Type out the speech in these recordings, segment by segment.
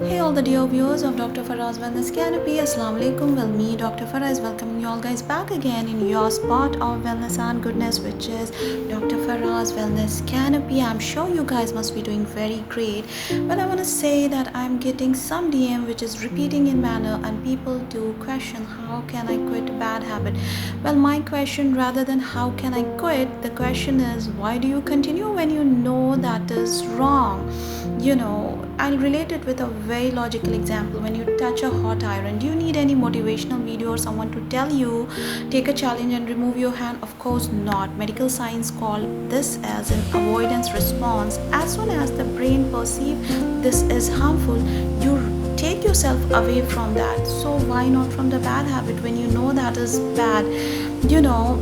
Hey all the dear viewers of Dr. Farah's Wellness Canopy, Assalamu alaikum. Well, me, Dr. Farah, is welcoming you all guys back again in your spot of wellness and goodness, which is Dr. Farah's Wellness Canopy. I'm sure you guys must be doing very great. But I want to say that I'm getting some DM which is repeating in manner, and people do question how can I quit a bad habit. Well, my question, rather than how can I quit, the question is why do you continue when you know that is wrong? I'll relate it with a very logical example. When you touch a hot iron, do you need any motivational video or someone to tell you take a challenge and remove your hand? Of course not. Medical science call this as an avoidance response. As soon as the brain perceives this is harmful, you take yourself away from that. So why not from the bad habit when you know that is bad?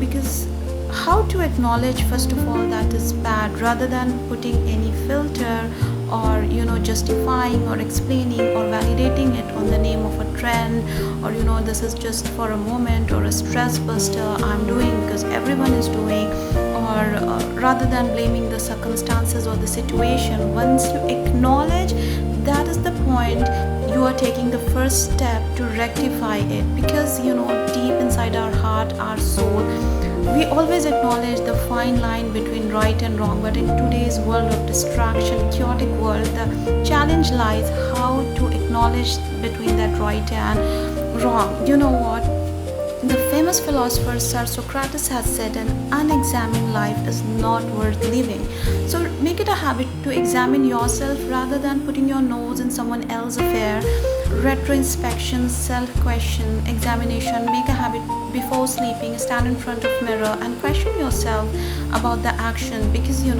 Because how to acknowledge first of all that is bad, rather than putting any filter or justifying or explaining or validating it on the name of a trend, or this is just for a moment or a stress buster I'm doing because everyone is doing, or rather than blaming the circumstances or the situation. Once you acknowledge, that is the point you are taking the first step to rectify it, because deep inside our heart, our soul, we always acknowledge the fine line between right and wrong. But in today's world of distraction, chaotic world, the challenge lies how to acknowledge between that right and wrong. You know what? The famous philosopher Sir Socrates has said an unexamined life is not worth living. So make it a habit to examine yourself rather than putting your nose in someone else's affair. Retrospection, self-question, examination. Make a habit before sleeping. Stand in front of mirror and question yourself about the action, because in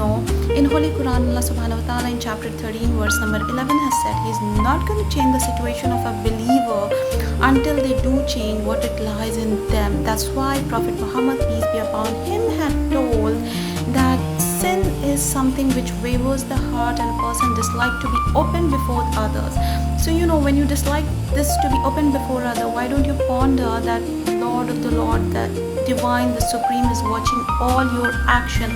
Holy Quran, Allah subhanahu wa ta'ala in chapter 13 verse number 11 has said He's not going to change the situation of a believer until they do change what it lies in them. That's why Prophet Muhammad, peace be upon him, had told that sin is something which wavers the heart, and a person dislike to be open before others. So when you dislike this to be open before others, why don't you ponder that Lord of the Lord, the divine, the supreme is watching all your action.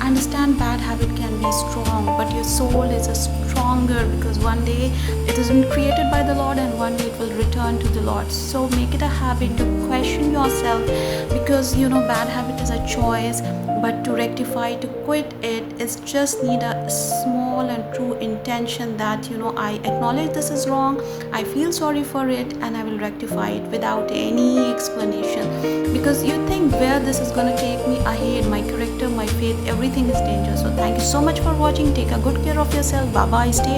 Understand bad habit can be strong, but your soul is a stronger, because one day it isn't created by the Lord and one day it will return to the Lord. So make it a habit to question yourself, because bad habit is a choice, but to rectify, to quit it, is just need a small and true intention that I acknowledge this is wrong, I feel sorry for it, and I will rectify it without any explanation. Because you think where this is going to take me ahead, my character, my faith, everything is dangerous. So thank you so much for watching. Take a good care of yourself. Bye bye. Stay